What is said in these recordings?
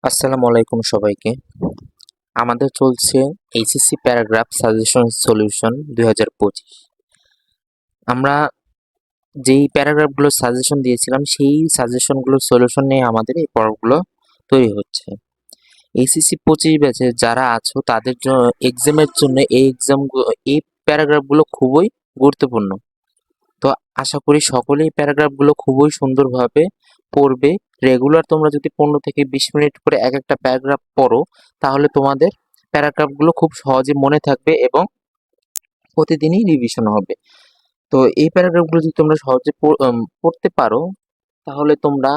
আসসালামু আলাইকুম সবাইকে। আমাদের চলছে এইচএসসি প্যারাগ্রাফ সাজেশন সলিউশন 2025। আমরা যেই প্যারাগ্রাফগুলো সাজেশন দিয়েছিলাম সেই সাজেশনগুলোর সলিউশন নিয়ে আমাদের এই পর্বগুলো তৈরি হচ্ছে। এইচএসসি 25 ব্যাচে যারা আছো তাদের জন্য এক্সামের জন্য এই প্যারাগ্রাফগুলো খুবই গুরুত্বপূর্ণ। তো আশা করি সকলেই প্যারাগ্রাফগুলো খুবই সুন্দরভাবে পড়বে। রেগুলার তোমরা যদি 15 থেকে 20 মিনিট করে এক একটা প্যারাগ্রাফ পড়ো তাহলে তোমাদের প্যারাগ্রাফগুলো খুব সহজে মনে থাকবে এবং প্রতিদিনই রিভিশন হবে। তো এই প্যারাগ্রাফগুলো যদি তোমরা সহজে পড়তে পারো তাহলে তোমরা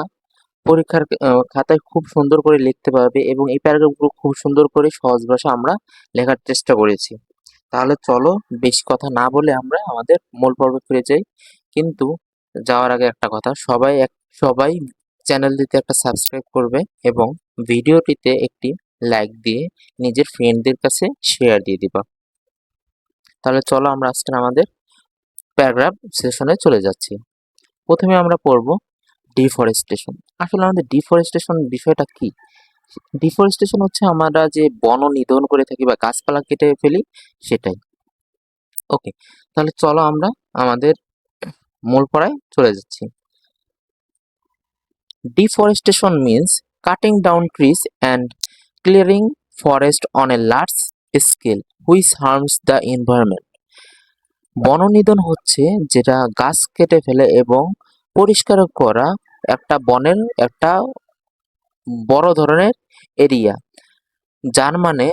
পরীক্ষার খাতায় খুব সুন্দর করে লিখতে পারবে এবং এই প্যারাগ্রাফগুলো খুব সুন্দর করে সহজ ভাষা আমরা লেখার চেষ্টা করেছি। তাহলে চলো বেশি কথা না বলে আমরা আমাদের মূল পর্বে ফিরে যাই। কিন্তু যাওয়ার আগে একটা কথা, সবাই চ্যানেলটিতে একটা সাবস্ক্রাইব করবে এবং ভিডিওটিতে একটি লাইক দিয়ে নিজের ফ্রেন্ডদের কাছে শেয়ার দিয়ে দিবা। তাহলে চলো আমরা আজকে আমাদের প্যারাগ্রাফ সেশনে চলে যাচ্ছি। প্রথমে আমরা পড়ব ডিফরেস্টেশন। আসলে আমাদের ডিফরেস্টেশন বিষয়টা কি? ডিফরেস্টেশন হচ্ছে আমরা যে বন নিধন করে থাকি বা গাছপালা কেটে ফেলি সেটাই। ওকে, তাহলে চলো আমরা আমাদের মূল পড়ায় চলে যাচ্ছি। Deforestation means cutting down trees and clearing forest on a large scale which harms the environment. বননিধন হচ্ছে যেটা গাছ কেটে ফেলে এবং পরিষ্কার করা একটা বনের একটা বড় ধরনের এরিয়া, যার মানে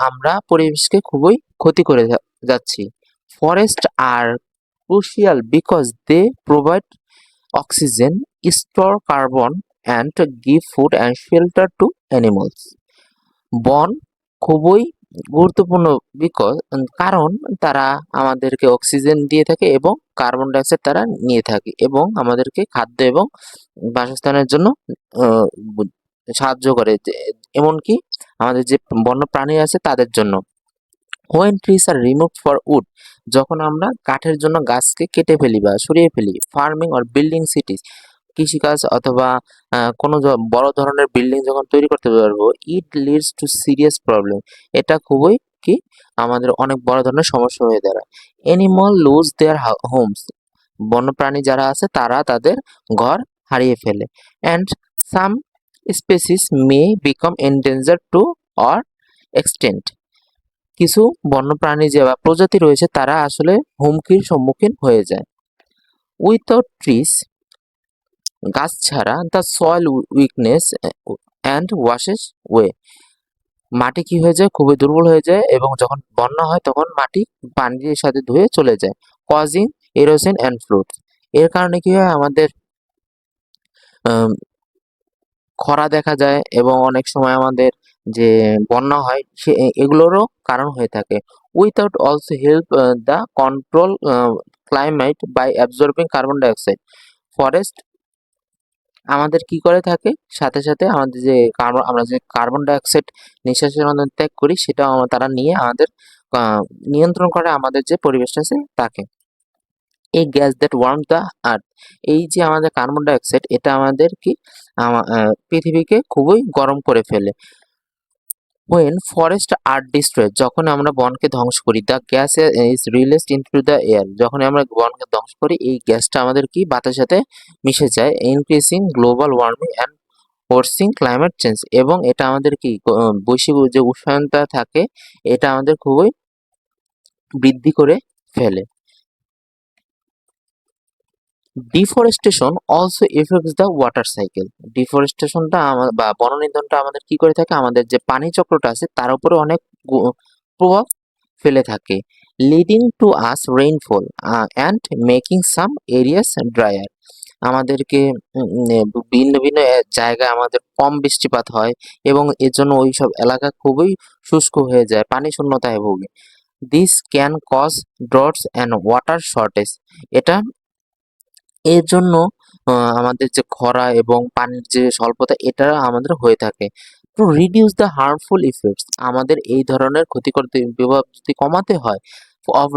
আমরা পরিবেশকে খুবই ক্ষতি করে যাচ্ছি। ফরেস্ট আর crucial because they provide oxygen, store carbon and give food and shelter to animals. বন খুবই গুরুত্বপূর্ণ কারণ তারা আমাদেরকে অক্সিজেন দিয়ে থাকে এবং কার্বন ডাইঅক্সাইড তারা নিয়ে থাকে এবং আমাদেরকে খাদ্য এবং বাসস্থানের জন্য আহ, সাহায্য করে, এমনকি আমাদের যে বন্য প্রাণী আছে তাদের জন্য। When trees are removed for wood, যখন আমরা কাঠের জন্য গাছকে কেটে ফেলি বা সরিয়ে ফেলি, ফার্মিং অর বিল্ডিং সিটিজ, কৃষিকাজ অথবা কোনো বড় ধরনের বিল্ডিং যখন তৈরি করতে পারবো, it leads to serious problem. এটা খুবই কি আমাদের অনেক বড় ধরনের সমস্যা হয়ে দাঁড়ায়। এনিমাল লুজ দেয়ার হোমস, বন্যপ্রাণী যারা আছে তারা তাদের ঘর হারিয়ে ফেলে। And some species may become endangered to or extent, কিছু বন্যপ্রাণী যে বা প্রজাতি রয়েছে তারা আসলে হুমকির সম্মুখীন হয়ে যায়। উইথাউট ট্রিজ, গাছ ছাড়া the soil weakness and washes way, মাটি কি হয়ে যায়, খুবই দুর্বল হয়ে যায় এবং যখন বন্যা হয় তখন মাটি পানির সাথে ধুয়ে চলে যায়, কজিং এরোশন অ্যান্ড ফ্লুডস। এর কারণে কি হয়, আমাদের আম, খরা দেখা যায় এবং অনেক সময় আমাদের যে বন্যা হয় এগুলোরও কারণ হয়ে থাকে। Without also help the control climate by absorbing carbon dioxide. Forest আমাদের কি করে থাকে, সাথে সাথে আমাদের যে আমরা যে কার্বন ডাইঅক্সাইড নিঃশ্বাসের মাধ্যমে ত্যাগ করি সেটাও তারা নিয়ে আমাদের আহ, নিয়ন্ত্রণ করে আমাদের যে পরিবেশটা আছে তাকে। এই gas that worm the earth, এই যে আমাদের কার্বন ডাইঅক্সাইড এটা আমাদের কি পৃথিবীকে খুবই গরম করে ফেলে। When forests are destroyed, যখন আমরা বনকে ধ্বংস করি, the gas is released into the air, যখন আমরা বনকে ধ্বংস করি এই গ্যাসটা আমাদের কি বাতাসের সাথে মিশে যায়, increasing global warming and worsening climate change, এবং এটা আমাদের কি বৈশ্বিক যে উষ্ণায়নতা থাকে এটা আমাদের খুবই বৃদ্ধি করে ফেলে। Deforestation also affects the water cycle. ডিফরেস্টেশনটা বা বননিধনটা আমাদের কি করে থাকে, আমাদের যে পানি চক্রটা আছে তার উপরে অনেক প্রভাব ফেলে থাকে, leading to us rainfall and making some areas dryer. আমাদেরকে ভিন্ন ভিন্ন জায়গায় আমাদের কম বৃষ্টিপাত হয় এবং এর জন্য ওই সব এলাকা খুবই শুষ্ক হয়ে যায়, পানি শূন্যতায় ভোগে। This can cause droughts and water shortage, এটা এর জন্য আমাদের যে খরা এবং পানির যে স্বল্পতা এটা আমাদের হয়ে থাকে। To reduce the harmful effects, আমাদের এই ধরনের ক্ষতিকর প্রভাব যদি কমাতে হয় অফ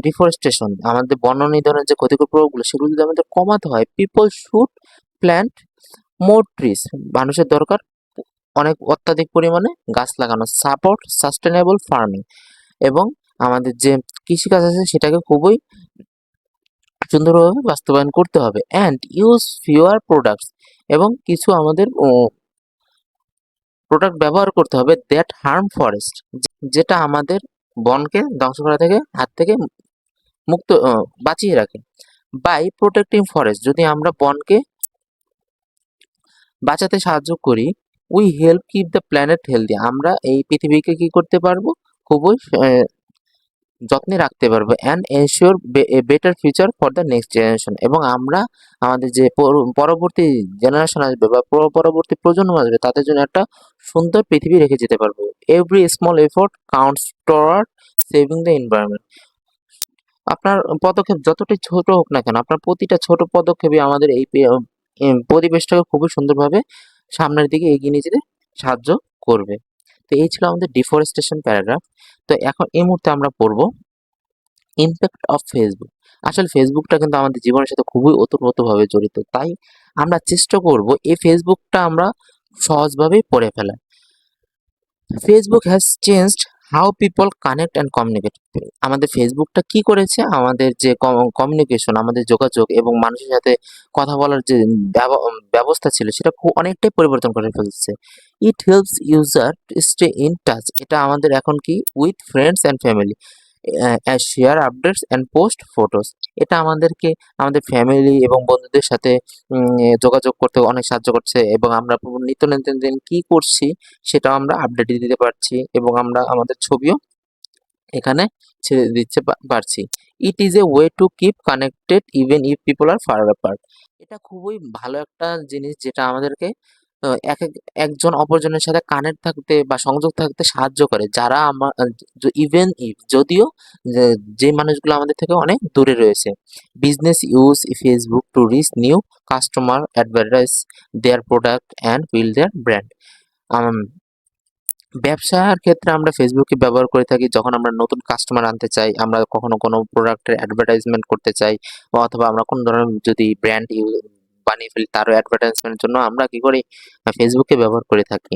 ডিফরেস্টেশন, আমাদের বন নিধনের যে ক্ষতিকর প্রভাবগুলো সেগুলো যদি আমাদের কমাতে হয়, people should plant more trees, মানুষের দরকার অনেক অত্যাধিক পরিমাণে গাছ লাগানো, সাপোর্ট সাস্টেনেবল ফার্মিং, এবং আমাদের যে কৃষিকাজ আছে সেটাকে খুবই সুন্দরভাবে বাস্তবায়ন করতে হবে। অ্যান্ড ইউজ ফিউয়ার প্রোডাক্টস, এবং কিছু আমাদের প্রোডাক্ট ব্যবহার করতে হবে দ্যাট হার্ম ফরেস্ট, যেটা আমাদের বনকে ধ্বংস করা থেকে হাত থেকে মুক্ত বাঁচিয়ে রাখে। বাই প্রোটেক্টিং ফরেস্ট, যদি আমরা বনকে বাঁচাতে সাহায্য করি, we help keep the planet healthy, আমরা এই পৃথিবীকে কি করতে পারবো, খুবই যত্নে রাখতে পারবো। And ensure a better future for the next generation, এবং আমরা আমাদের যে পরবর্তী জেনারেশন আসবে বা পরবর্তী প্রজন্ম আসবে তাদের জন্য একটা সুন্দর পৃথিবী রেখে যেতে পারবো। Every small effort counts toward saving the environment, আপনার পদক্ষেপ যতটাই ছোট হোক না কেন, আপনার প্রতিটা ছোট পদক্ষেপই আমাদের এই পরিবেশটাকে খুবই সুন্দরভাবে সামনের দিকে এগিয়ে নিয়ে যেতে সাহায্য করবে। তো এই ছিল আমাদের ডিফরেস্টেশন প্যারাগ্রাফ। তো এখন এই মুহূর্তে আমরা পড়বো ইমপ্যাক্ট অফ ফেসবুক। আসলে ফেসবুকটা কিন্তু আমাদের জীবনের সাথে খুবই ওতপ্রোতভাবে জড়িত, তাই আমরা চেষ্টা করব এই ফেসবুকটা আমরা সহজভাবেই পড়ে ফেলা। Facebook has changed how people connect and communicate. আমাদের ফেসবুকটা কি করেছে, আমাদের যে কমিউনিকেশন, আমাদের যোগাযোগ এবং মানুষের সাথে কথা বলার যে ব্যবস্থা ছিল সেটা খুব অনেকটাই পরিবর্তন করে ফেলছে। It helps user to stay in touch, এটা আমাদের এখন কি with friends and family, share updates and post photos, এটা আমাদেরকে আমাদের ফ্যামিলি এবং বন্ধুদের সাথে যোগাযোগ করতে অনেক সাহায্য করছে, এবং আমরা নিত্য নতুন দিন কি করছি সেটাও আমরা আপডেট দিতে পারছি, এবং আমরা আমাদের ছবিও এখানে ছেড়ে দিতে পারছি। It is a way to keep connected even if people are far apart, এটা খুবই ভালো একটা জিনিস যেটা আমাদেরকে একজন অপরজনের সাথে কানেক্ট থাকতে বা সংযোগ থাকতে সাহায্য করে, যারা আমার ইভেন ইফ যদিও যে মানুষগুলো আমাদের থেকে অনেক দূরে রয়েছে। Business use Facebook to reach new customer, advertise there product and build there brand. ব্যবসার ক্ষেত্রে আমরা ফেসবুকে ব্যবহার করে থাকি যখন আমরা নতুন কাস্টমার আনতে চাই, আমরা কখনো কোনো প্রোডাক্টের অ্যাডভার্টাইজমেন্ট করতে চাই, বা অথবা আমরা কোনো ধরনের যদি ব্র্যান্ড বানিয়ে ফেলি তারও অ্যাডভার্টাইজমেন্টের জন্য আমরা কি করি, ফেসবুকে ব্যবহার করে থাকি।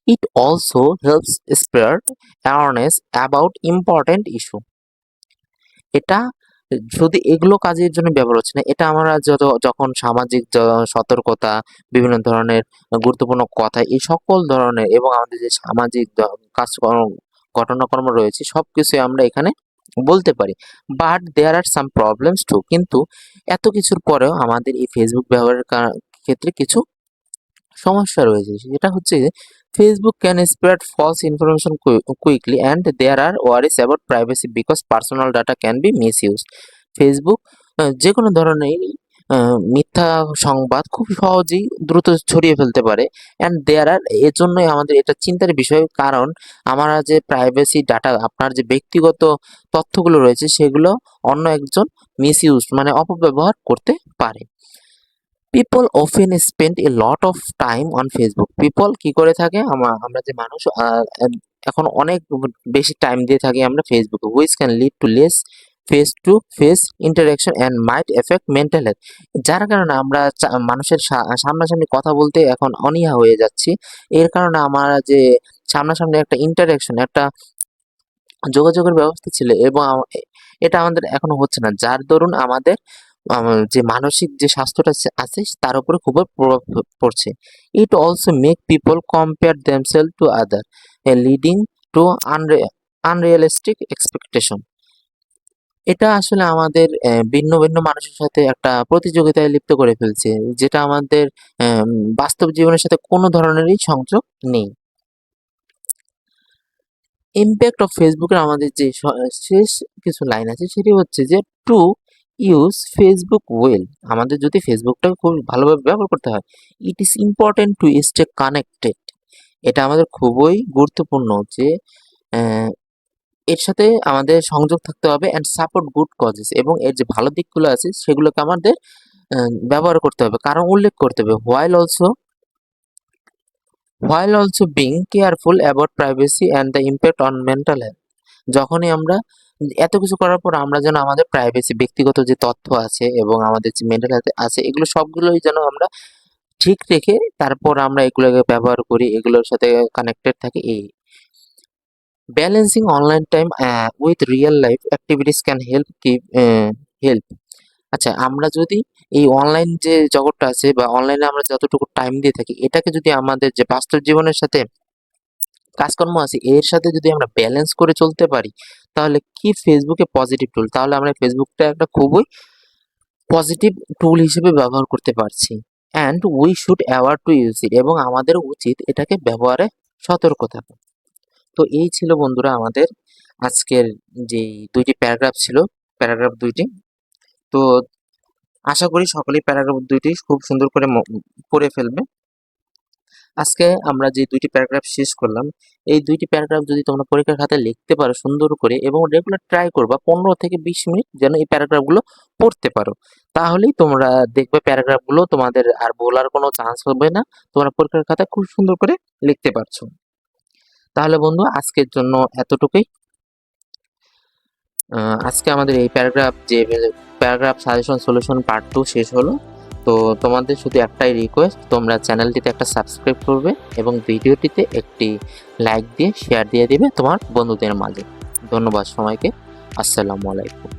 It also helps spread awareness about important issue, এটা শুধু এগুলো কাজের জন্য ব্যবহার হচ্ছে না, এটা আমরা যখন সামাজিক সতর্কতা, বিভিন্ন ধরনের গুরুত্বপূর্ণ কথা, এই সকল ধরনের এবং আমাদের যে সামাজিক কাজকর্ম ঘটনাকর্ম রয়েছে সবকিছুই আমরা এখানে বলতে পারি। But there are some problems too, কিন্তু এত কিছুর পরেও আমাদের এই ফেসবুক ব্যবহারের ক্ষেত্রে কিছু সমস্যা রয়েছে, সেটা হচ্ছে Facebook can spread false information quickly and there are worries about privacy because personal data can be misuse. Facebook যে কোনো ধরনের মিথ্যা সংবাদ খুব সহজেই দ্রুত ছড়িয়ে ফেলতে পারে, অ্যান্ড দেয়ার আর এজন্যই আমাদের এটা চিন্তার বিষয়, কারণ আমরা যে প্রাইভেসি ডাটা, আপনার যে ব্যক্তিগত তথ্যগুলো রয়েছে সেগুলো অন্য একজন মিসইউজ মানে অপব্যবহার করতে পারে। People often spend a lot of time on Facebook, people কি করে থাকে, আমরা যে মানুষ এখন অনেক বেশি টাইম দিয়ে থাকি আমরা ফেসবুকে, which can lead to less face to face interaction and mite effect mental health, যার কারণে আমরা মানুষের সামনাসামনি কথা বলতে এখন অনীহা হয়ে যাচ্ছি। এর কারণে আমরা যে সামনাসামনি একটা ইন্টারাকশন, একটা যোগাযোগের ব্যবস্থা ছিল এবং এটা আমাদের এখনো হচ্ছে না, যার দরুন আমাদের যে মানসিক যে স্বাস্থ্যটা আছে তার উপরে খুব প্রভাব পড়ছে। It also make people compare themselves to other, leading to unrealistic expectation, এটা আসলে আমাদের ভিন্ন ভিন্ন মানুষের সাথে একটা প্রতিযোগিতায় লিপ্ত করে ফেলছে, যেটা আমাদের বাস্তব জীবনের সাথে কোনো ধরনেরই সংযোগ নেই। ইমপ্যাক্ট অফ ফেসবুকের আমাদের যে শেষ কিছু লাইন আছে সেটি হচ্ছে যে টু ইউজ ফেসবুক ওয়েল, আমাদের যদি ফেসবুকটাকে খুব ভালোভাবে ব্যবহার করতে হয়, it is important to stay connected, এটা আমাদের খুবই গুরুত্বপূর্ণ যে আহ, এর সাথে আমাদের সংযোগ থাকতে হবে, অ্যান্ড সাপোর্ট গুড কজেস, এবং এর যে ভালো দিকগুলো আছে সেগুলোকে আমাদের ব্যবহার করতে হবে, কারণ উল্লেখ করতে হবে, while also being careful about privacy and the impact on mental health, যখনই আমরা এত কিছু করার পর আমরা যেন আমাদের প্রাইভেসি, ব্যক্তিগত যে তথ্য আছে এবং আমাদের যে মেন্টাল হেলথ আছে এগুলো সবগুলোই যেন আমরা ঠিক রেখে তারপর আমরা এগুলোকে ব্যবহার করি, এগুলোর সাথে কানেক্টেড থাকি। এই balancing online time with real life activities can help. আচ্ছা, আমরা যদি এই অনলাইন যে জগৎটা আছে বা অনলাইনে আমরা যতটুকু টাইম দিয়ে থাকি, এটাকে যদি আমাদের যে বাস্তব জীবনের সাথে কাজকর্ম আছে এর সাথে যদি আমরা ব্যালেন্স করে চলতে পারি, তাহলে কি ফেসবুকে পজিটিভ টুল, তাহলে আমরা ফেসবুকটা একটা খুবই পজিটিভ টুল হিসেবে ব্যবহার করতে পারছি। And we should aware to use it, এবং আমাদের উচিত এটাকে ব্যবহারে সতর্ক থাকা। তো এই ছিল বন্ধুরা আমাদের আজকের যেই ২টি প্যারাগ্রাফ ছিল, প্যারাগ্রাফ ২টি। তো আশা করি সকলেই প্যারাগ্রাফ ২টি খুব সুন্দর করে পড়ে ফেলবে। আজকে আমরা যে ২টি প্যারাগ্রাফ শেষ করলাম, এই ২টি প্যারাগ্রাফ যদি তোমরা পরীক্ষার খাতায় লিখতে পারো সুন্দর করে এবং রেগুলার ট্রাই করবা ১৫ থেকে ২০ মিনিট যেন এই প্যারাগ্রাফগুলো পড়তে পারো। তাহলেই তোমরা দেখবে প্যারাগ্রাফগুলো তোমাদের আর ভোলার কোনো চান্স হবে না। তোমরা পরীক্ষার খাতায় খুব সুন্দর করে লিখতে পারছো। তাহলে বন্ধু আজকের জন্য এতটুকুই। আজকে আমাদের এই প্যারাগ্রাফ সাজেশন সলিউশন পার্ট 2 শেষ হলো। তো তোমাদের শুধু একটাই রিকোয়েস্ট, তোমরা চ্যানেলটিতে একটা সাবস্ক্রাইব করবে এবং ভিডিওটিতে একটি লাইক দিয়ে শেয়ার দিয়ে দিবে তোমার বন্ধুদের মাঝে। ধন্যবাদ সবাইকে। আসসালামু আলাইকুম।